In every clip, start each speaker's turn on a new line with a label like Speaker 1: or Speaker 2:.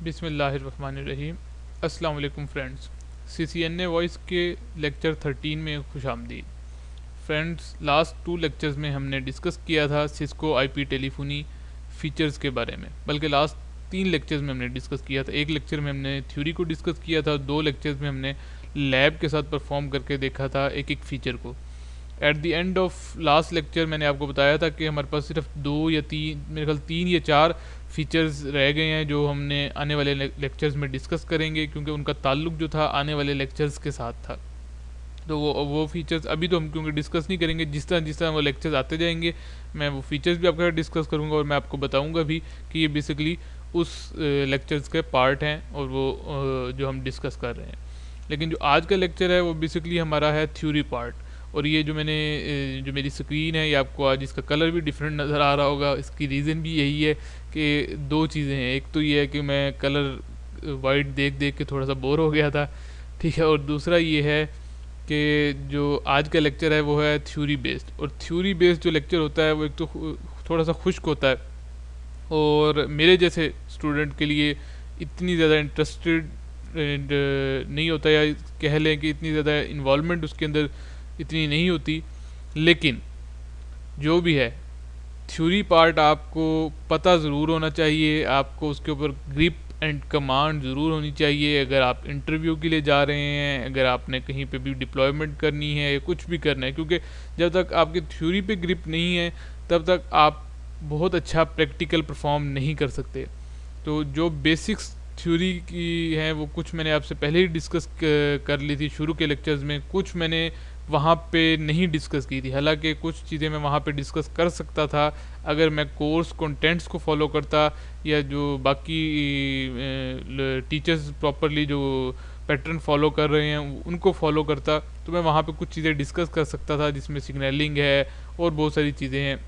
Speaker 1: बिस्मिल्लाहिर्रहमानिर्रहीम। अस्सलाम वालेकुम फ्रेंड्स। CCNA वॉइस के लेक्चर 13 में खुशामदीद। फ्रेंड्स, लास्ट 2 लेक्चर्स में हमने डिस्कस किया था सिस्को IP टेलीफोनी फीचर्स के बारे में, बल्कि लास्ट 3 लेक्चर्स में हमने डिस्कस किया था। एक लेक्चर में हमने थ्योरी को डिस्कस किया था, 2 लेक्चर्स में हमने लैब के साथ परफॉर्म करके देखा था एक एक फ़ीचर को। At the end of last lecture मैंने आपको बताया था कि हमारे पास सिर्फ 2 या 3, मेरे ख्याल 3 या 4 फीचर्स रह गए हैं जो हमने आने वाले लेक्चर्स में डिस्कस करेंगे, क्योंकि उनका ताल्लुक जो था आने वाले लेक्चर्स के साथ था। तो वो फीचर्स अभी तो हम क्योंकि डिस्कस नहीं करेंगे, जिस तरह वो लेक्चर्स आते जाएंगे मैं वो फीचर्स भी आपके साथ डिस्कस करूँगा और मैं आपको बताऊँगा भी कि ये बेसिकली उस लेक्चर्स के पार्ट हैं और वो जो हम डिस्कस कर रहे हैं। लेकिन जो आज का लेक्चर है वो बेसिकली हमारा है थ्योरी पार्ट। और ये जो जो मेरी स्क्रीन है ये आपको आज इसका कलर भी डिफरेंट नज़र आ रहा होगा। इसकी रीज़न भी यही है कि 2 चीज़ें हैं। एक तो ये है कि मैं कलर वाइट देख देख के थोड़ा सा बोर हो गया था, ठीक है। और दूसरा ये है कि जो आज का लेक्चर है वो है थ्योरी बेस्ड, और थ्योरी बेस्ड जो लेक्चर होता है वो एक तो थोड़ा सा खुश्क होता है और मेरे जैसे स्टूडेंट के लिए इतनी ज़्यादा इंटरेस्टेड नहीं होता, या कह लें कि इतनी ज़्यादा इन्वॉल्वमेंट उसके अंदर इतनी नहीं होती। लेकिन जो भी है थ्योरी पार्ट आपको पता ज़रूर होना चाहिए, आपको उसके ऊपर ग्रिप एंड कमांड ज़रूर होनी चाहिए। अगर आप इंटरव्यू के लिए जा रहे हैं, अगर आपने कहीं पे भी डिप्लॉयमेंट करनी है या कुछ भी करना है, क्योंकि जब तक आपकी थ्योरी पे ग्रिप नहीं है तब तक आप बहुत अच्छा प्रैक्टिकल परफॉर्म नहीं कर सकते। तो जो बेसिक्स थ्योरी की हैं वो कुछ मैंने आपसे पहले ही डिस्कस कर ली थी शुरू के लेक्चर्स में, कुछ मैंने वहाँ पे नहीं डिस्कस की थी। हालांकि कुछ चीज़ें मैं वहाँ पे डिस्कस कर सकता था अगर मैं कोर्स कंटेंट्स को फॉलो करता, या जो बाकी टीचर्स प्रॉपरली जो पैटर्न फॉलो कर रहे हैं उनको फॉलो करता, तो मैं वहाँ पे कुछ चीज़ें डिस्कस कर सकता था, जिसमें सिग्नलिंग है और बहुत सारी चीज़ें हैं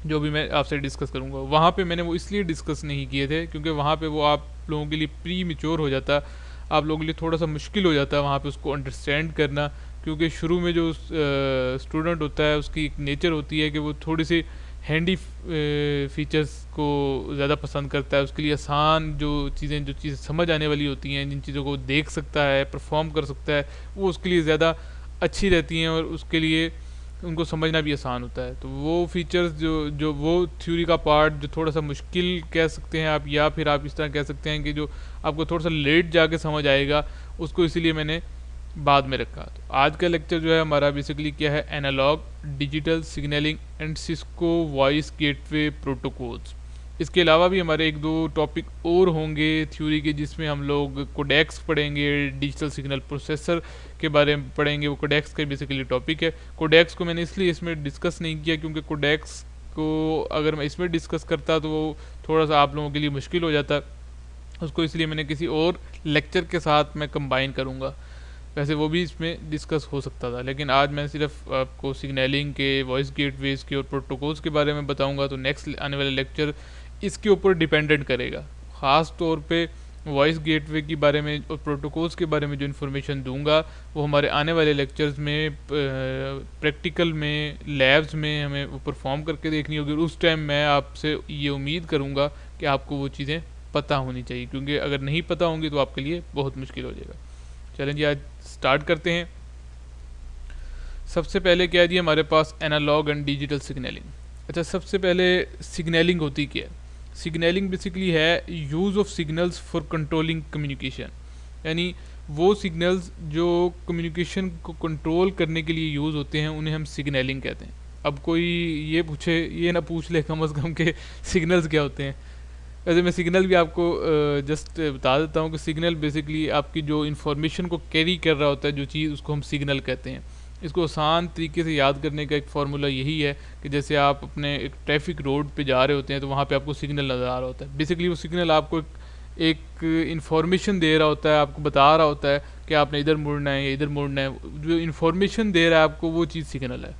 Speaker 1: जो भी मैं आपसे डिस्कस करूँगा। वहाँ पे मैंने वो इसलिए डिस्कस नहीं किए थे क्योंकि वहाँ पे वो आप लोगों के लिए प्री मेच्योर हो जाता, आप लोगों के लिए थोड़ा सा मुश्किल हो जाता है वहाँ पे उसको अंडरस्टैंड करना, क्योंकि शुरू में जो स्टूडेंट होता है उसकी एक नेचर होती है कि वो थोड़ी सी हैंडी फीचर्स को ज़्यादा पसंद करता है। उसके लिए आसान जो चीज़ें समझ आने वाली होती हैं, जिन चीज़ों को देख सकता है, परफॉर्म कर सकता है, वो उसके लिए ज़्यादा अच्छी रहती हैं और उसके लिए उनको समझना भी आसान होता है। तो वो फीचर्स जो वो थ्योरी का पार्ट जो थोड़ा सा मुश्किल कह सकते हैं आप, या फिर आप इस तरह कह सकते हैं कि जो आपको थोड़ा सा लेट जाके समझ आएगा, उसको इसीलिए मैंने बाद में रखा। तो आज का लेक्चर जो है हमारा बेसिकली क्या है, analogue digital signalling and Cisco voice gateway protocols. इसके अलावा भी हमारे 1-2 टॉपिक और होंगे थ्योरी के, जिसमें हम लोग कोडेक्स पढ़ेंगे, डिजिटल सिग्नल प्रोसेसर के बारे में पढ़ेंगे। वो कोडेक्स का बेसिकली टॉपिक है। कोडेक्स को मैंने इसलिए इसमें डिस्कस नहीं किया क्योंकि कोडेक्स को अगर मैं इसमें डिस्कस करता तो वो थोड़ा सा आप लोगों के लिए मुश्किल हो जाता, उसको इसलिए मैंने किसी और लेक्चर के साथ मैं कंबाइन करूँगा। वैसे वो भी इसमें डिस्कस हो सकता था, लेकिन आज मैं सिर्फ आपको सिग्नलिंग के, वॉइस गेटवेज के और प्रोटोकॉल्स के बारे में बताऊंगा। तो नेक्स्ट आने वाले लेक्चर इसके ऊपर डिपेंडेंट करेगा। ख़ास तौर पे वॉइस गेटवे के बारे में और प्रोटोकॉल्स के बारे में जो इन्फॉर्मेशन दूंगा वो हमारे आने वाले लेक्चर्स में प्रैक्टिकल में, लैब्स में हमें वो परफॉर्म करके देखनी होगी। और उस टाइम मैं आपसे ये उम्मीद करूँगा कि आपको वो चीज़ें पता होनी चाहिए, क्योंकि अगर नहीं पता होंगी तो आपके लिए बहुत मुश्किल हो जाएगा। चलें जी, आज स्टार्ट करते हैं। सबसे पहले क्या है जी हमारे पास एनालॉग एंड डिजिटल सिग्नलिंग। अच्छा, सबसे पहले सिग्नलिंग होती क्या है? सिग्नलिंग बेसिकली है use of signals for controlling communication, यानी वो सिग्नल्स जो कम्युनिकेशन को कंट्रोल करने के लिए यूज़ होते हैं उन्हें हम सिग्नलिंग कहते हैं। अब कोई ये ना पूछ ले कम अज़ कम के सिग्नल्स क्या होते हैं। वैसे मैं सिग्नल भी आपको जस्ट बता देता हूँ कि सिग्नल बेसिकली आपकी जो इन्फॉर्मेशन को कैरी कर रहा होता है जो चीज़, उसको हम सिग्नल कहते हैं। इसको आसान तरीके से याद करने का एक फार्मूला यही है कि जैसे आप अपने एक ट्रैफिक रोड पे जा रहे होते हैं तो वहाँ पे आपको सिग्नल नज़र आ रहा होता है। बेसिकली वो सिग्नल आपको एक इन्फॉर्मेशन दे रहा होता है, आपको बता रहा होता है कि आपने इधर मुड़ना है या इधर मुड़ना है। जो इन्फॉर्मेशन दे रहा है आपको वो चीज़ सिग्नल है।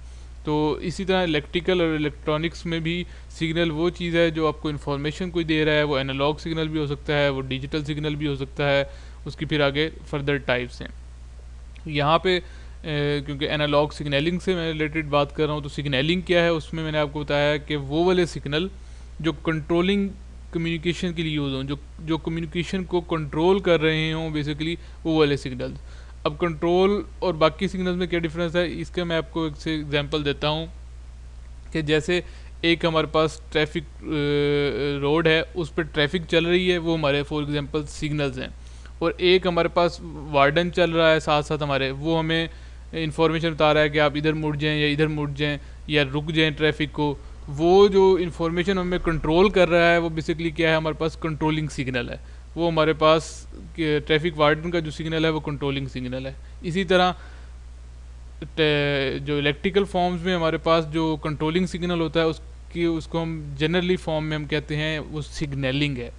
Speaker 1: तो इसी तरह इलेक्ट्रिकल और इलेक्ट्रॉनिक्स में भी सिग्नल वो चीज़ है जो आपको इन्फॉर्मेशन कोई दे रहा है। वो एनालॉग सिग्नल भी हो सकता है, वो डिजिटल सिग्नल भी हो सकता है, उसकी फिर आगे फर्दर टाइप्स हैं। यहाँ पे क्योंकि एनालॉग सिग्नलिंग से मैं रिलेटेड बात कर रहा हूँ, तो सिग्नलिंग क्या है उसमें मैंने आपको बताया कि वो वाले सिग्नल जो कंट्रोलिंग कम्युनिकेशन के लिए यूज़ हों, जो जो कम्युनिकेशन को कंट्रोल कर रहे हों बेसिकली, वो वाले सिग्नल्स। अब कंट्रोल और बाकी सिग्नल्स में क्या डिफरेंस है, इसका मैं आपको एक से एग्जांपल देता हूँ कि जैसे एक हमारे पास ट्रैफिक रोड है, उस पर ट्रैफिक चल रही है, वो हमारे फॉर एग्जांपल सिग्नल्स हैं। और एक हमारे पास वार्डन चल रहा है साथ साथ हमारे, वो हमें इंफॉर्मेशन बता रहा है कि आप इधर मुड़ जाएं या इधर मुड़ जाएं या रुक जाएं ट्रैफिक को। वो जो इन्फॉर्मेशन हमें कंट्रोल कर रहा है वो बेसिकली क्या है, हमारे पास कंट्रोलिंग सिग्नल है। वो हमारे पास ट्रैफिक वार्डन का जो सिग्नल है वो कंट्रोलिंग सिग्नल है। इसी तरह जो इलेक्ट्रिकल फॉर्म्स में हमारे पास जो कंट्रोलिंग सिग्नल होता है उसकी उसको हम जनरली फॉर्म में हम कहते हैं वो सिग्नलिंग है।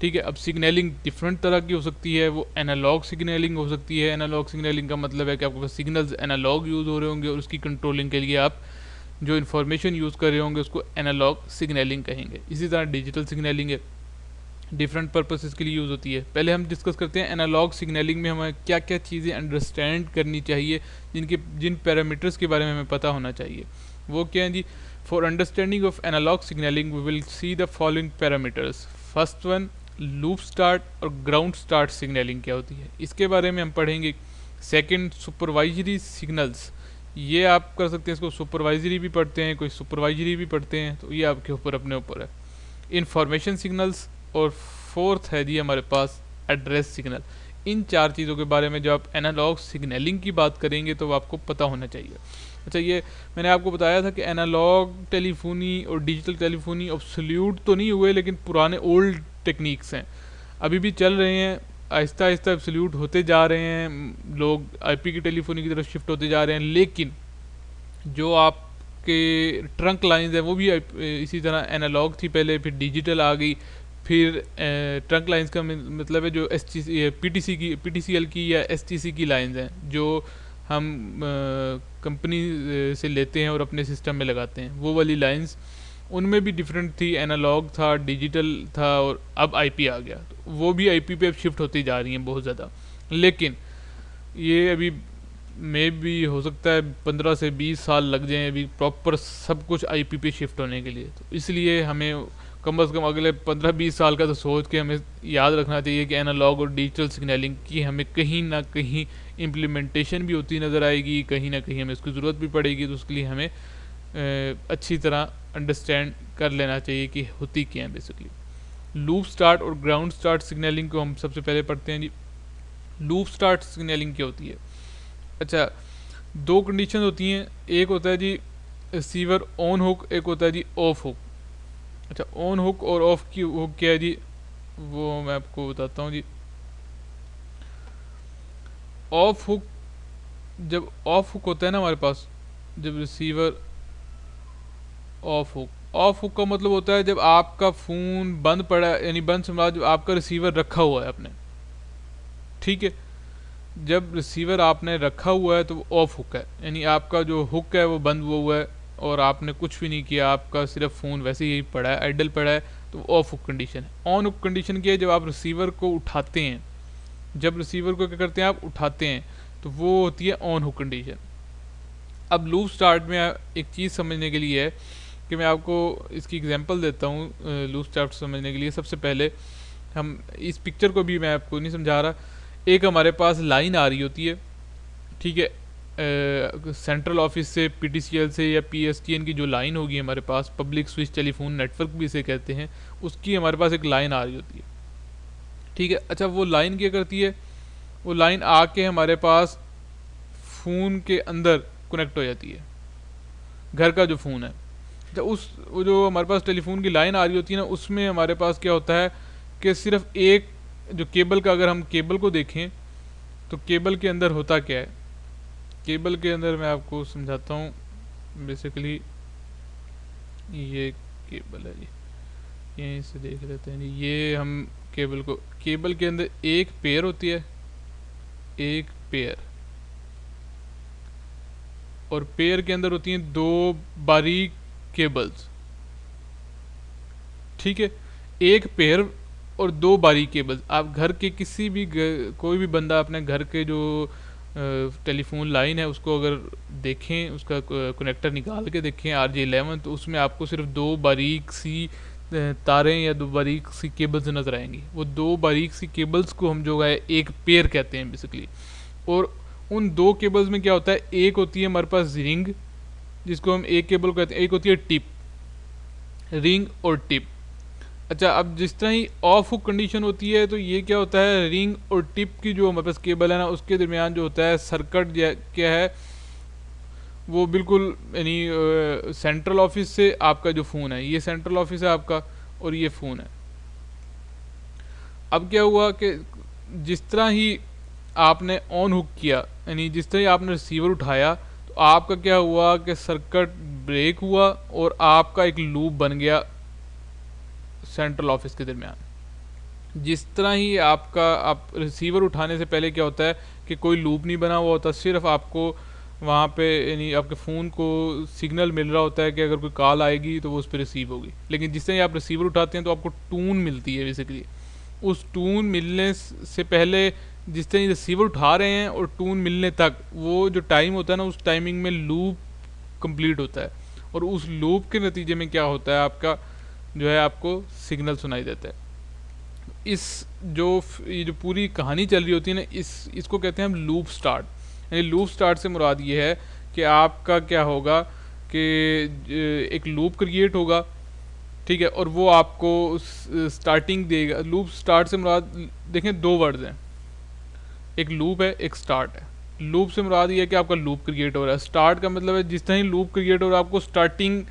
Speaker 1: ठीक है, अब सिग्नलिंग डिफरेंट तरह की हो सकती है। वो एनालॉग सिग्नलिंग हो सकती है। एनालॉग सिग्नलिंग का मतलब है कि आपके पास सिग्नल्स एनालॉग यूज़ हो रहे होंगे और उसकी कंट्रोलिंग के लिए आप जो इन्फॉर्मेशन यूज़ कर रहे होंगे उसको एनालॉग सिग्नलिंग कहेंगे। इसी तरह डिजिटल सिग्नलिंग है, डिफरेंट पर्पसेस के लिए यूज़ होती है। पहले हम डिस्कस करते हैं एनालॉग सिग्नलिंग में हमें क्या क्या चीज़ें अंडरस्टैंड करनी चाहिए, जिन पैरामीटर्स के बारे में हमें पता होना चाहिए। वो क्या है जी, for understanding of analog signalling we will see the following parameters. First one, loop start और ग्राउंड स्टार्ट सिग्नलिंग क्या होती है, इसके बारे में हम पढ़ेंगे। सेकंड, सुपरवाइजरी सिग्नल्स, ये आप कर सकते हैं, इसको सुपरवाइजरी भी पढ़ते हैं, कोई सुपरवाइजरी भी पढ़ते हैं, तो ये आपके ऊपर अपने ऊपर है। इंफॉर्मेशन सिग्नल्स, और फोर्थ है जी हमारे पास एड्रेस सिग्नल। इन चार चीज़ों के बारे में जब आप एनालॉग सिग्नलिंग की बात करेंगे तो आपको पता होना चाहिए। अच्छा, ये मैंने आपको बताया था कि एनालॉग टेलीफोनी और डिजिटल टेलीफोनी ऑब्सोल्यूट तो नहीं हुए, लेकिन पुराने ओल्ड टेक्निक्स हैं, अभी भी चल रहे हैं, आहिस्ता आहिस्ता एब्सोल्यूट होते जा रहे हैं, लोग आईपी की टेलीफोनी की तरफ शिफ्ट होते जा रहे हैं। लेकिन जो आपके ट्रंक लाइंस हैं वो भी इसी तरह एनालॉग थी पहले, फिर डिजिटल आ गई, फिर ट्रंक लाइंस का मतलब है जो पीटीसीएल की या एसटीसी की लाइंस हैं जो हम कंपनी से लेते हैं और अपने सिस्टम में लगाते हैं, वो वाली लाइंस, उनमें भी डिफरेंट थी, एनालॉग था, डिजिटल था, और अब आईपी आ गया, तो वो भी आईपी पे अब शिफ्ट होती जा रही हैं बहुत ज़्यादा। लेकिन ये अभी मे भी हो सकता है 15 से 20 साल लग जाएं अभी प्रॉपर सब कुछ आईपी पे शिफ्ट होने के लिए। तो इसलिए हमें कम से कम अगले 15-20 साल का तो सोच के हमें याद रखना चाहिए कि एनालॉग और डिजिटल सिग्नलिंग की हमें कहीं ना कहीं इम्प्लीमेंटेशन भी होती नज़र आएगी, कहीं ना कहीं हमें इसकी ज़रूरत भी पड़ेगी। तो उसके लिए हमें अच्छी तरह अंडरस्टैंड कर लेना चाहिए कि होती क्या है बेसिकली। लूप स्टार्ट और ग्राउंड स्टार्ट सिग्नलिंग को हम सबसे पहले पढ़ते हैं जी। लूप स्टार्ट सिग्नलिंग क्या होती है? अच्छा, दो कंडीशन होती हैं, एक होता है जी रिसीवर ऑन हुक, एक होता है जी ऑफ हुक। अच्छा, ऑन हुक और ऑफ की हुक क्या है जी, वो मैं आपको बताता हूँ जी। ऑफ हुक, जब ऑफ हुक होता है ना हमारे पास, जब रिसीवर ऑफ हुक का मतलब होता है जब आपका फ़ोन बंद पड़ा है, यानी बंद से जब आपका रिसीवर रखा हुआ है आपने, ठीक है, जब रिसीवर आपने रखा हुआ है तो वो ऑफ हुक है, यानी आपका जो हुक है वो बंद हुआ है और आपने कुछ भी नहीं किया, आपका सिर्फ फ़ोन वैसे ही पड़ा है, आइडल पड़ा है, तो वो ऑफ हुक कंडीशन है। ऑन हुक कंडीशन क्या है, जब आप रिसीवर को उठाते हैं, जब रिसीवर को क्या करते हैं आप उठाते हैं, तो वो होती है ऑन हुक कंडीशन। अब लूप स्टार्ट में एक चीज़ समझने के लिए है कि मैं आपको इसकी एग्जांपल देता हूँ लूप स्टार्ट समझने के लिए। सबसे पहले हम इस पिक्चर को भी मैं आपको नहीं समझा रहा, एक हमारे पास लाइन आ रही होती है, ठीक है, सेंट्रल ऑफिस से, पीटीसीएल से या पीएसटीएन की जो लाइन होगी हमारे पास, पब्लिक स्विच टेलीफोन नेटवर्क भी इसे कहते हैं, उसकी हमारे पास एक लाइन आ रही होती है, ठीक है। अच्छा, वो लाइन क्या करती है, वो लाइन आके हमारे पास फ़ोन के अंदर कनेक्ट हो जाती है, घर का जो फ़ोन है। अच्छा, वो जो हमारे पास टेलीफोन की लाइन आ रही होती है ना, उसमें हमारे पास क्या होता है कि सिर्फ एक जो केबल का, अगर हम केबल को देखें तो केबल के अंदर होता क्या है, केबल के अंदर मैं आपको समझाता हूँ। बेसिकली ये केबल है जी, यहीं से देख लेते हैं जी। ये हम केबल के अंदर एक पेयर होती है, एक पेयर, और पेयर के अंदर होती हैं दो बारीक केबल्स, ठीक है, एक पेयर और दो बारीक केबल्स। आप घर के किसी भी कोई भी बंदा अपने घर के जो टेलीफोन लाइन है उसको अगर देखें, उसका कनेक्टर निकाल के देखें RJ11, तो उसमें आपको सिर्फ दो बारीक सी तारें या दो बारीक सी केबल्स नज़र आएंगी। वो दो बारीक सी केबल्स को हम जो है एक पेयर कहते हैं बेसिकली। और उन दो केबल्स में क्या होता है, एक होती है हमारे पास रिंग जिसको हम एक केबल कहते हैं, एक होती है टिप, रिंग और टिप। अच्छा, अब जिस तरह ही ऑफ हुक कंडीशन होती है तो ये क्या होता है, रिंग और टिप की जो हमारे पास केबल है ना उसके दरमियान जो होता है सर्किट क्या है, वो बिल्कुल यानी सेंट्रल ऑफिस से आपका जो फ़ोन है, ये सेंट्रल ऑफिस है आपका और ये फ़ोन है। अब क्या हुआ कि जिस तरह ही आपने ऑन हुक किया, यानी जिस तरह ही आपने रिसीवर उठाया, तो आपका क्या हुआ कि सर्किट ब्रेक हुआ और आपका एक लूप बन गया सेंट्रल ऑफिस के दरमियान। जिस तरह ही आपका आप रिसीवर उठाने से पहले क्या होता है कि कोई लूप नहीं बना हुआ होता, सिर्फ आपको वहाँ पे यानी आपके फ़ोन को सिग्नल मिल रहा होता है कि अगर कोई कॉल आएगी तो वो उस पर रिसीव होगी। लेकिन जिस तरह ही आप रिसीवर उठाते हैं तो आपको टून मिलती है बेसिकली। उस टून मिलने से पहले जिस तरह रिसीवर उठा रहे हैं और टून मिलने तक वो जो टाइम होता है ना, उस टाइमिंग में लूप कंप्लीट होता है। और उस लूप के नतीजे में क्या होता है, आपका जो है आपको सिग्नल सुनाई देता है। ये जो पूरी कहानी चल रही होती है ना, इसको कहते हैं हम लूप स्टार्ट। यानी लूप स्टार्ट से मुराद ये है कि आपका क्या होगा कि एक लूप क्रिएट होगा, ठीक है, और वो आपको स्टार्टिंग देगा। लूप स्टार्ट से मुराद देखें दो वर्ड्स हैं, एक लूप है एक स्टार्ट है। लूप से मुराद ये है कि आपका लूप क्रिएट हो रहा है। स्टार्ट का मतलब है जिस तरह ही लूप क्रिएट हो रहा है आपको स्टार्टिंग,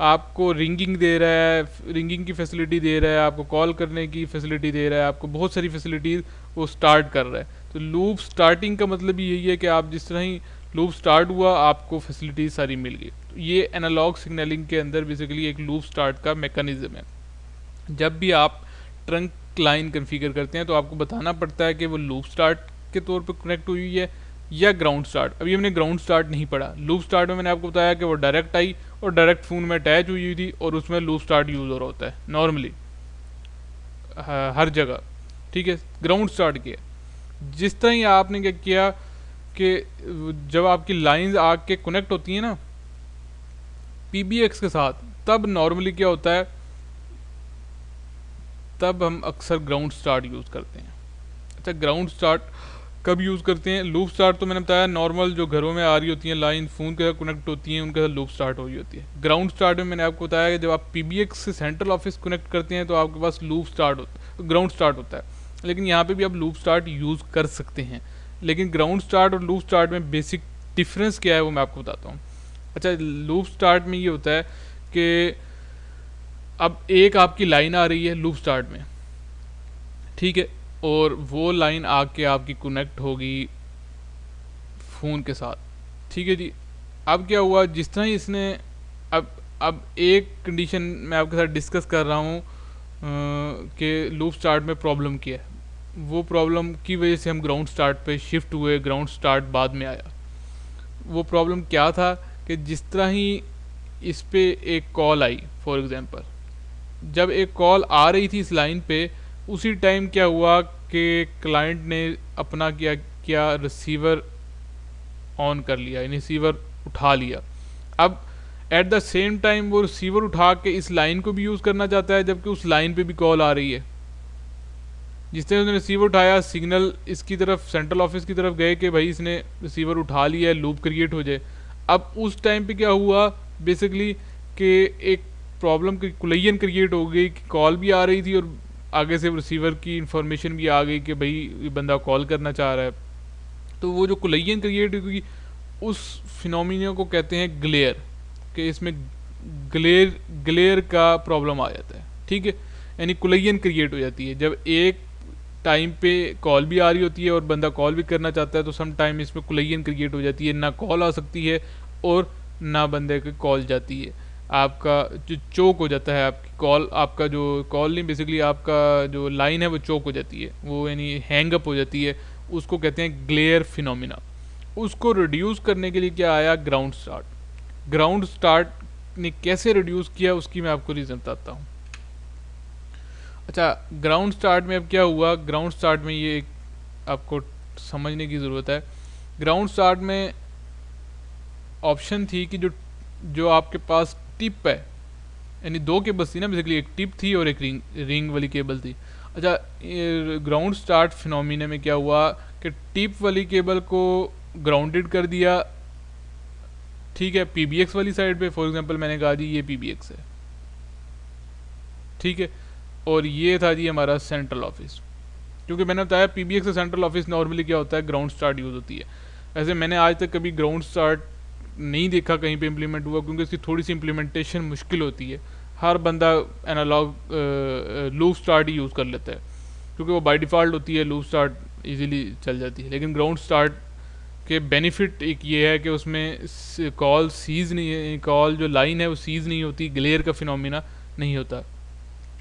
Speaker 1: आपको रिंगिंग दे रहा है, रिंगिंग की फैसिलिटी दे रहा है, आपको कॉल करने की फैसिलिटी दे रहा है, आपको बहुत सारी फैसिलिटीज़ वो स्टार्ट कर रहा है। तो लूप स्टार्टिंग का मतलब यही है कि आप जिस तरह ही लूप स्टार्ट हुआ आपको फैसिलिटीज सारी मिल गई। तो ये एनालॉग सिग्नलिंग के अंदर बेसिकली एक लूप स्टार्ट का मैकेनिज्म है। जब भी आप ट्रंक लाइन कन्फिगर करते हैं तो आपको बताना पड़ता है कि वो लूप स्टार्ट के तौर पर कनेक्ट हुई है या ग्राउंड स्टार्ट। अभी हमने ग्राउंड स्टार्ट नहीं पढ़ा। लूप स्टार्ट में मैंने आपको बताया कि वो डायरेक्ट आई और डायरेक्ट फ़ोन में अटैच हुई थी और उसमें लूप स्टार्ट यूज़ हो रहा होता है नॉर्मली हर जगह, ठीक है। ग्राउंड स्टार्ट किया जिस तरह ही आपने क्या किया कि जब आपकी लाइंस आके कनेक्ट होती हैं ना पीबीएक्स के साथ, तब नॉर्मली क्या होता है, तब हम अक्सर ग्राउंड स्टार्ट यूज़ करते हैं। अच्छा, ग्राउंड स्टार्ट कब यूज़ करते हैं? लूप स्टार्ट तो मैंने बताया नॉर्मल जो घरों में आ रही होती हैं लाइन फ़ोन के साथ कनेक्ट होती हैं उनके साथ लूप स्टार्ट हो रही होती है। ग्राउंड स्टार्ट में मैंने आपको बताया कि जब आप पीबीएक्स से सेंट्रल ऑफिस कनेक्ट करते हैं तो आपके पास लूप स्टार्ट होता है, ग्राउंड स्टार्ट होता है। लेकिन यहाँ पे भी आप लूप स्टार्ट यूज़ कर सकते हैं। लेकिन ग्राउंड स्टार्ट और लूप स्टार्ट में बेसिक डिफरेंस क्या है वो मैं आपको बताता हूँ। अच्छा, लूप स्टार्ट में ये होता है कि अब एक आपकी लाइन आ रही है लूप स्टार्ट में, ठीक है, और वो लाइन आके आपकी कनेक्ट होगी फ़ोन के साथ, ठीक है जी। अब क्या हुआ, जिस तरह ही इसने अब एक कंडीशन मैं आपके साथ डिस्कस कर रहा हूँ कि लूप स्टार्ट में प्रॉब्लम क्या है। वो प्रॉब्लम की वजह से हम ग्राउंड स्टार्ट पे शिफ्ट हुए, ग्राउंड स्टार्ट बाद में आया। वो प्रॉब्लम क्या था कि जिस तरह ही इस पे एक कॉल आई, फॉर एग्ज़ाम्पल जब एक कॉल आ रही थी इस लाइन पे, उसी टाइम क्या हुआ कि क्लाइंट ने अपना क्या रिसीवर ऑन कर लिया, यानी रिसीवर उठा लिया। अब एट द सेम टाइम वो रिसीवर उठा के इस लाइन को भी यूज़ करना चाहता है जबकि उस लाइन पे भी कॉल आ रही है। जिस तरह उसने रिसीवर उठाया, सिग्नल इसकी तरफ सेंट्रल ऑफिस की तरफ गए कि भाई इसने रिसीवर उठा लिया है, लूप क्रिएट हो जाए। अब उस टाइम पे क्या हुआ बेसिकली कि एक प्रॉब्लम की कुलैयन क्रिएट हो गई कि कॉल भी आ रही थी और आगे से रिसीवर की इंफॉर्मेशन भी आ गई कि भाई ये बंदा कॉल करना चाह रहा है। तो वो जो कुलैयन क्रिएट हुई उस फिनोमिना को कहते हैं ग्लेयर, कि इसमें ग्लेयर का प्रॉब्लम आ जाता है, ठीक है। यानी कुलैयन क्रिएट हो जाती है जब एक टाइम पे कॉल भी आ रही होती है और बंदा कॉल भी करना चाहता है, तो सम टाइम इसमें कुलैयन क्रिएट हो जाती है, ना कॉल आ सकती है और ना बंदे की कॉल जाती है। आपका जो चोक हो जाता है, आपकी कॉल, आपका जो कॉल नहीं बेसिकली आपका जो लाइन है वो चोक हो जाती है, वो यानी हैंग अप हो जाती है। उसको कहते हैं ग्लेयर फिनोमिना। उसको रिड्यूस करने के लिए क्या आया, ग्राउंड स्टार्ट। ग्राउंड स्टार्ट ने कैसे रिड्यूस किया उसकी मैं आपको रीज़न बताता हूँ। अच्छा, ग्राउंड स्टार्ट में अब क्या हुआ, ग्राउंड स्टार्ट में ये आपको समझने की ज़रूरत है। ग्राउंड स्टार्ट में ऑप्शन थी कि जो आपके पास टिप है, यानी दो केबल्स थी ना बेसिकली, एक टिप थी और एक रिंग वाली केबल थी। अच्छा, ग्राउंड स्टार्ट फिनोमिना में क्या हुआ कि टिप वाली केबल को ग्राउंडेड कर दिया, ठीक है, पीबीएक्स वाली साइड पे। फॉर एग्जांपल मैंने कहा जी ये पीबीएक्स है, ठीक है, और ये था जी हमारा सेंट्रल ऑफिस। क्योंकि मैंने बताया पीबीएक्स से सेंट्रल ऑफिस नॉर्मली क्या होता है, ग्राउंड स्टार्ट यूज़ होती है। वैसे मैंने आज तक कभी ग्राउंड स्टार्ट नहीं देखा कहीं पे इम्प्लीमेंट हुआ, क्योंकि इसकी थोड़ी सी इम्प्लीमेंटेशन मुश्किल होती है। हर बंदा एनालॉग लूप स्टार्ट ही यूज़ कर लेता है, क्योंकि वो बाय डिफ़ॉल्ट होती है, लूप स्टार्ट इजीली चल जाती है। लेकिन ग्राउंड स्टार्ट के बेनिफिट एक ये है कि उसमें कॉल सीज नहीं है, कॉल जो लाइन है वो सीज नहीं होती, ग्लेयर का फिनोमिना नहीं होता।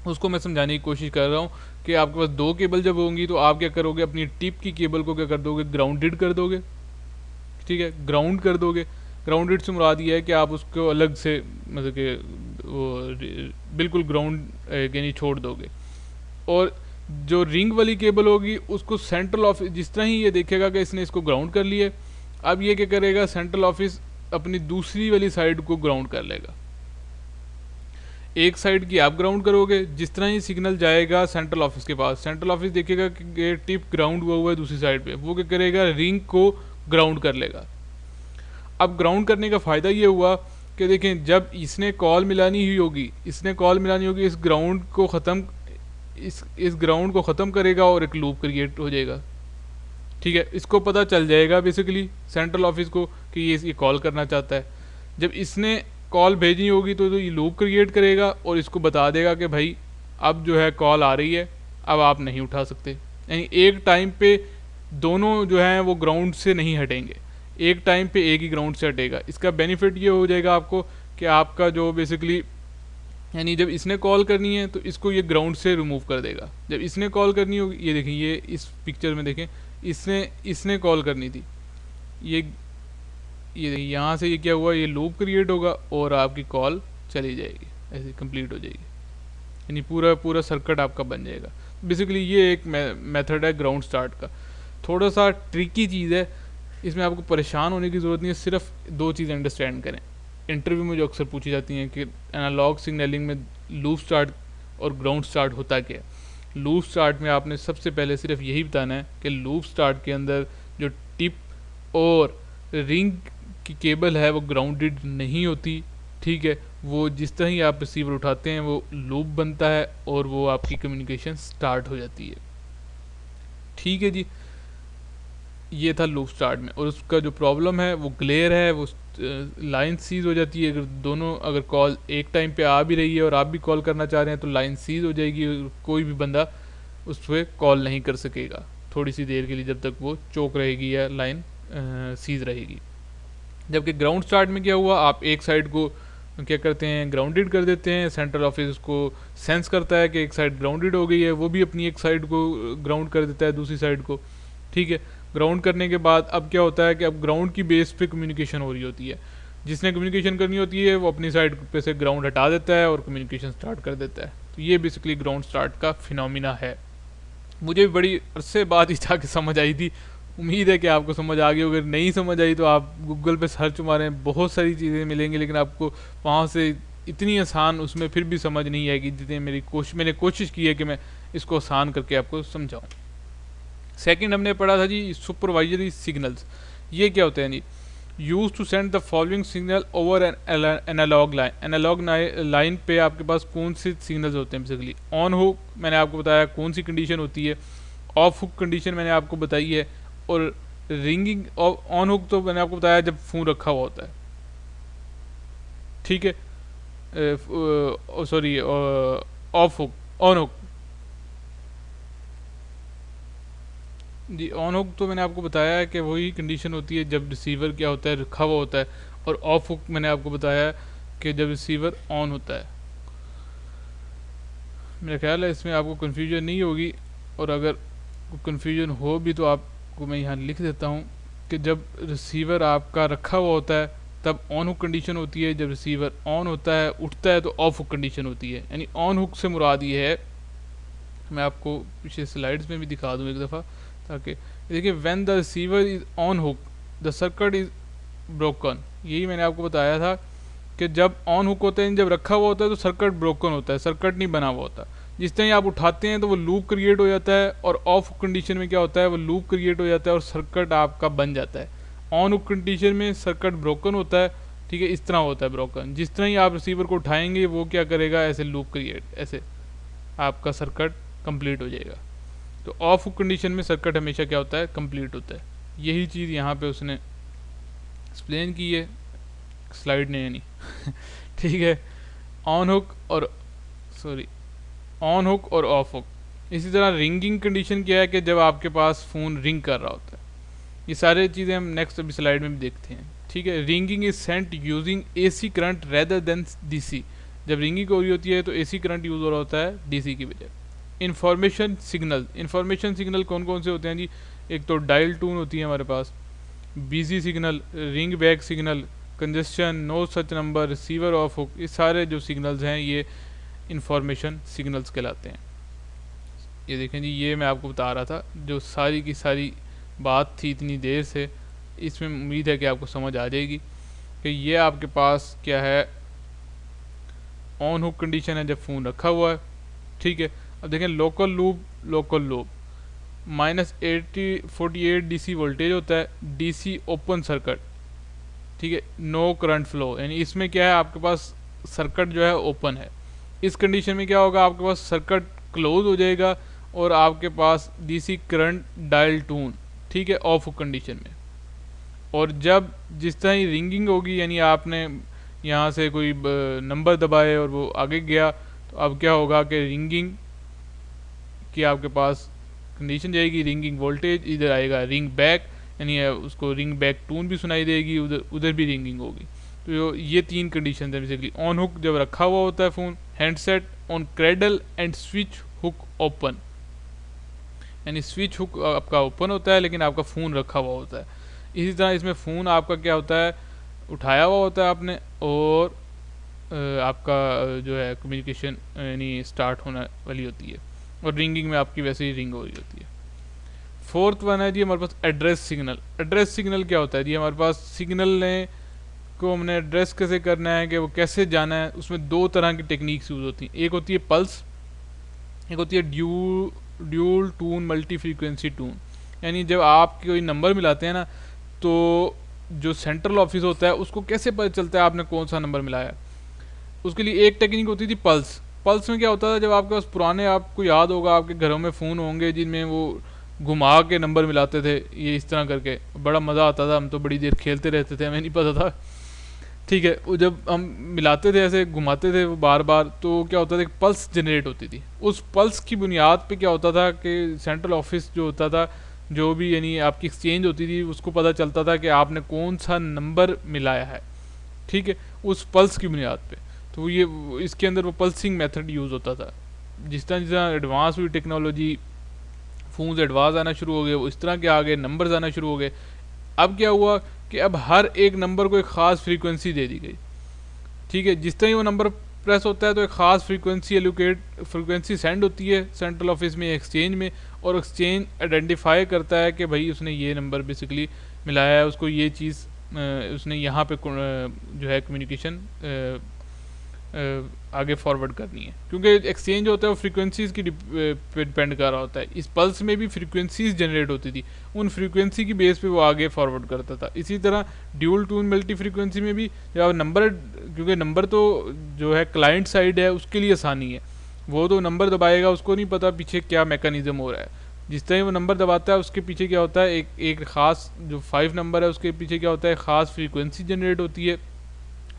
Speaker 1: उसको मैं समझाने की कोशिश कर रहा हूँ कि आपके पास दो केबल जब होंगी तो आप क्या करोगे, अपनी टिप की केबल को क्या कर दोगे, ग्राउंडेड कर दोगे, ठीक है, ग्राउंड कर दोगे। ग्राउंडेड से मुराद ये है कि आप उसको अलग से मतलब कि वो बिल्कुल ग्राउंड यानी छोड़ दोगे। और जो रिंग वाली केबल होगी उसको सेंट्रल ऑफिस, जिस तरह ही ये देखेगा कि इसने इसको ग्राउंड कर लिया, अब ये क्या करेगा, सेंट्रल ऑफिस अपनी दूसरी वाली साइड को ग्राउंड कर लेगा। एक साइड की आप ग्राउंड करोगे, जिस तरह ही सिग्नल जाएगा सेंट्रल ऑफिस के पास, सेंट्रल ऑफिस देखेगा कि टिप ग्राउंड हुआ है दूसरी साइड पे, वो क्या करेगा, रिंग को ग्राउंड कर लेगा। अब ग्राउंड करने का फ़ायदा ये हुआ कि देखें जब इसने कॉल मिलानी हुई होगी, इस ग्राउंड को ख़त्म, इस ग्राउंड को ख़त्म करेगा और एक लूप क्रिएट हो जाएगा, ठीक है। इसको पता चल जाएगा बेसिकली सेंट्रल ऑफिस को कि ये कॉल करना चाहता है। जब इसने कॉल भेजनी होगी तो ये लूप क्रिएट करेगा और इसको बता देगा कि भाई अब जो है कॉल आ रही है, अब आप नहीं उठा सकते। यानी एक टाइम पे दोनों जो हैं वो ग्राउंड से नहीं हटेंगे, एक टाइम पे एक ही ग्राउंड से हटेगा। इसका बेनिफिट ये हो जाएगा आपको कि आपका जो बेसिकली, यानी जब इसने कॉल करनी है तो इसको ये ग्राउंड से रिमूव कर देगा। जब इसने कॉल करनी होगी, ये देखें, ये इस पिक्चर में देखें, इसने कॉल करनी थी, ये यहाँ से ये क्या हुआ, ये लूप क्रिएट होगा और आपकी कॉल चली जाएगी, ऐसे कंप्लीट हो जाएगी, यानी पूरा सर्किट आपका बन जाएगा। बेसिकली ये एक मेथड है ग्राउंड स्टार्ट का। थोड़ा सा ट्रिकी चीज़ है, इसमें आपको परेशान होने की ज़रूरत नहीं है, सिर्फ दो चीज़ अंडरस्टैंड करें। इंटरव्यू में जो अक्सर पूछी जाती हैं कि एनालॉग सिग्नलिंग में लूप स्टार्ट और ग्राउंड स्टार्ट होता क्या है। लूप स्टार्ट में आपने सबसे पहले सिर्फ यही बताना है कि लूप स्टार्ट के अंदर जो टिप और रिंग की केबल है वो ग्राउंडेड नहीं होती, ठीक है। वो जिस तरह ही आप रिसीवर उठाते हैं वो लूप बनता है और वो आपकी कम्युनिकेशन स्टार्ट हो जाती है, ठीक है जी। ये था लूप स्टार्ट में, और उसका जो प्रॉब्लम है वो ग्लेयर है, वो लाइन सीज हो जाती है। अगर कॉल एक टाइम पे आ भी रही है और आप भी कॉल करना चाह रहे हैं तो लाइन सीज हो जाएगी, कोई भी बंदा उस पर कॉल नहीं कर सकेगा थोड़ी सी देर के लिए, जब तक वो चौक रहेगी या लाइन सीज रहेगी। जबकि ग्राउंड स्टार्ट में क्या हुआ, आप एक साइड को क्या करते हैं, ग्राउंडेड कर देते हैं। सेंट्रल ऑफिस को सेंस करता है कि एक साइड ग्राउंडेड हो गई है, वो भी अपनी एक साइड को ग्राउंड कर देता है दूसरी साइड को, ठीक है। ग्राउंड करने के बाद अब क्या होता है कि अब ग्राउंड की बेस पे कम्युनिकेशन हो रही होती है। जिसने कम्युनिकेशन करनी होती है वो अपनी साइड पे से ग्राउंड हटा देता है और कम्युनिकेशन स्टार्ट कर देता है। तो ये बेसिकली ग्राउंड स्टार्ट का फिनोमिना है। मुझे भी बड़ी अरसे बाद ही जाके समझ आई थी, उम्मीद है कि आपको समझ आ गई। अगर नहीं समझ आई तो आप गूगल पे सर्च मारें, बहुत सारी चीज़ें मिलेंगी, लेकिन आपको वहाँ से इतनी आसान उसमें फिर भी समझ नहीं आएगी जितनी मैंने कोशिश की है कि मैं इसको आसान करके आपको समझाऊँ। सेकंड हमने पढ़ा था जी सुपरवाइजरी सिग्नल्स। ये क्या होते हैं जी, use to send the following signal over an analog line. Analog line पे आपके पास कौन से सिग्नल्स होते हैं बेसिकली। ऑन हुक मैंने आपको बताया कौन सी कंडीशन होती है, ऑफ हुक कंडीशन मैंने आपको बताई है, और रिंगिंग ऑन हुक तो मैंने आपको बताया जब फ़ोन रखा हुआ होता है, ठीक है। Sorry, off hook, on hook जी। ऑन हुक तो मैंने आपको बताया है कि वही कंडीशन होती है जब रिसीवर क्या होता है, रखा हुआ होता है, और ऑफ हुक मैंने आपको बताया कि जब रिसीवर ऑन होता है। मेरा ख्याल है इसमें आपको कन्फ्यूजन नहीं होगी, और अगर कन्फ्यूजन हो भी तो आपको मैं यहाँ लिख देता हूँ कि जब रिसीवर आपका रखा हुआ होता है तब ऑन हुक कंडीशन होती है, जब रिसीवर ऑन होता है उठता है तो ऑफ हुक कंडीशन होती है। यानी ऑन हुक से मुराद ये है, मैं आपको पीछे स्लाइड्स में भी दिखा दूँ एक दफ़ा ताकि देखिए, when the receiver is on hook the circuit is broken. यही मैंने आपको बताया था कि जब ऑन हुक होते हैं, जब रखा हुआ होता है तो सर्किट ब्रोकन होता है, सर्किट नहीं बना हुआ होता। जिस तरह आप उठाते हैं तो वो लूप क्रिएट हो जाता है, और ऑफ कंडीशन में क्या होता है, वो लूप क्रिएट हो जाता है और सर्किट आपका बन जाता है। ऑन हुक कंडीशन में सर्किट ब्रोकन होता है, ठीक है, इस तरह होता है ब्रोकन। जिस तरह ही आप रिसीवर को उठाएंगे वो क्या करेगा, ऐसे लूप क्रिएट, ऐसे आपका सर्किट कंप्लीट हो जाएगा। तो ऑफ हुक कंडीशन में सर्किट हमेशा क्या होता है, कंप्लीट होता है। यही चीज़ यहाँ पे उसने एक्सप्लेन की है स्लाइड ने, यानी ठीक है। ऑन हुक और ऑन हुक और ऑफ हुक। इसी तरह रिंगिंग कंडीशन क्या है कि जब आपके पास फ़ोन रिंग कर रहा होता है। ये सारी चीज़ें हम नेक्स्ट अभी स्लाइड में भी देखते हैं, ठीक है। Ringing is sent using AC current rather than DC। जब रिंगिंग हो रही होती है तो AC करंट यूज़ हो रहा होता है DC की बजाय। इन्फॉर्मेशन सिग्नल कौन कौन से होते हैं जी, एक तो डायल टून होती है हमारे पास, busy signal, ring back signal, congestion, no such number, receiver off hook. ये सारे जो सिग्नल्स हैं ये इंफॉर्मेशन सिग्नल्स कहलाते हैं। ये देखें जी, ये मैं आपको बता रहा था, जो सारी की सारी बात थी इतनी देर से, इसमें उम्मीद है कि आपको समझ आ जाएगी कि ये आपके पास क्या है, ऑन हुक कंडीशन है जब फ़ोन रखा हुआ है, ठीक है। अब देखें लोकल लूप -48 DC वोल्टेज होता है, DC ओपन सर्किट, ठीक है, नो करंट फ्लो, यानी इसमें क्या है, आपके पास सर्किट जो है ओपन है। इस कंडीशन में क्या होगा, आपके पास सर्किट क्लोज हो जाएगा और आपके पास DC करंट डायल टून, ठीक है, ऑफ कंडीशन में। और जब जिस तरह ही रिंगिंग होगी, यानी आपने यहाँ से कोई नंबर दबाए और वो आगे गया, तो अब क्या होगा कि रिंगिंग की आपके पास कंडीशन जाएगी, रिंगिंग वोल्टेज, इधर आएगा रिंग बैक, यानी उसको रिंग बैक टून भी सुनाई देगी, उधर भी रिंगिंग होगी। तो ये 3 कंडीशन है बेसिकली। ऑन हुक जब रखा हुआ होता है phone, handset on cradle and switch hook open, यानी स्विच हुक आपका ओपन होता है लेकिन आपका फ़ोन रखा हुआ होता है। इसी तरह इसमें फ़ोन आपका क्या होता है, उठाया हुआ होता है आपने, और आपका जो है कम्युनिकेशन यानी स्टार्ट होने वाली होती है, और रिंगिंग में आपकी वैसे ही रिंग हो रही होती है। फोर्थ वन है जी हमारे पास एड्रेस सिग्नल। एड्रेस सिग्नल क्या होता है जी, हमारे पास सिग्नल ने को हमने एड्रेस कैसे करना है, कि वो कैसे जाना है। उसमें 2 तरह की टेक्निक्स यूज़ होती हैं, एक होती है पल्स, एक होती है dual tone multi frequency tone. यानी जब आप कोई नंबर मिलाते हैं ना, तो जो सेंट्रल ऑफिस होता है उसको कैसे पता चलता है आपने कौन सा नंबर मिलाया। उसके लिए एक टेक्निक होती थी पल्स। पल्स में क्या होता था, जब आपके पास पुराने, आपको याद होगा आपके घरों में फ़ोन होंगे जिनमें वो घुमा के नंबर मिलाते थे, ये इस तरह करके, बड़ा मज़ा आता था, हम तो बड़ी देर खेलते रहते थे, हमें नहीं पता था, ठीक है। वो जब हम मिलाते थे, ऐसे घुमाते थे वो बार बार, तो क्या होता था, एक पल्स जनरेट होती थी। उस पल्स की बुनियाद पे क्या होता था कि सेंट्रल ऑफिस जो होता था, जो भी यानी आपकी एक्सचेंज होती थी, उसको पता चलता था कि आपने कौन सा नंबर मिलाया है, ठीक है, उस पल्स की बुनियाद पे। तो ये इसके अंदर वो पल्सिंग मेथड यूज़ होता था। जिस तरह एडवांस हुई टेक्नोलॉजी, फ़ोन एडवांस आना शुरू हो गए, वो इस तरह के आ गए, नंबर्स आना शुरू हो गए। अब क्या हुआ कि अब हर एक नंबर को एक ख़ास फ्रीक्वेंसी दे दी गई, ठीक है। जिस तरह ही वो नंबर प्रेस होता है तो एक ख़ास फ्रीक्वेंसी सेंड होती है सेंट्रल ऑफिस में, एक्सचेंज में, और एक्सचेंज आइडेंटिफाई करता है कि भाई उसने ये नंबर बेसिकली मिलाया है, उसको ये चीज़ उसने यहाँ पे जो है कम्युनिकेशन आगे फॉरवर्ड करनी है। क्योंकि एक्सचेंज होता है वो फ्रीक्वेंसीज़ की डिपेंड कर रहा होता है। इस पल्स में भी फ्रीक्वेंसीज़ जनरेट होती थी, उन फ्रीक्वेंसी की बेस पे वो आगे फॉरवर्ड करता था। इसी तरह ड्यूल टून मल्टी फ्रीक्वेंसी में भी जब नंबर, क्योंकि नंबर तो जो है क्लाइंट साइड है उसके लिए आसानी है, वो तो नंबर दबाएगा, उसको नहीं पता पीछे क्या मैकेनिज़्म हो रहा है। जिस तरह वो नंबर दबाता है उसके पीछे क्या होता है, एक ख़ास जो 5 नंबर है उसके पीछे क्या होता है, ख़ास फ्रीक्वेंसी जनरेट होती है,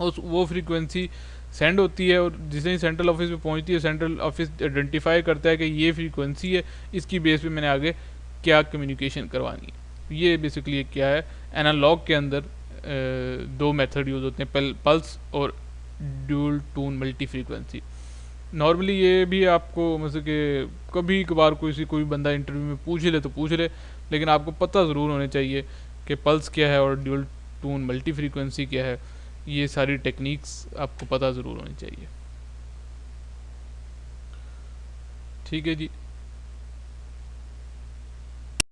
Speaker 1: और वो फ्रीक्वेंसी सेंड होती है, और जिसे ही सेंट्रल ऑफिस में पहुंचती है, सेंट्रल ऑफिस आइडेंटिफाई करता है कि ये फ्रीक्वेंसी है, इसकी बेस पे मैंने आगे क्या कम्युनिकेशन करवानी है। ये बेसिकली क्या है, एनालॉग के अंदर 2 मेथड यूज़ होते हैं, पल्स और dual tone multi frequency. Normally ये भी आपको मतलब कि कभी कभार कोई बंदा इंटरव्यू में पूछ ले तो पूछ ले, लेकिन आपको पता ज़रूर होना चाहिए कि पल्स क्या है और ड्यूल टून मल्टी फ्रीक्वेंसी क्या है। ये सारी टेक्निक्स आपको पता ज़रूर होनी चाहिए, ठीक है जी।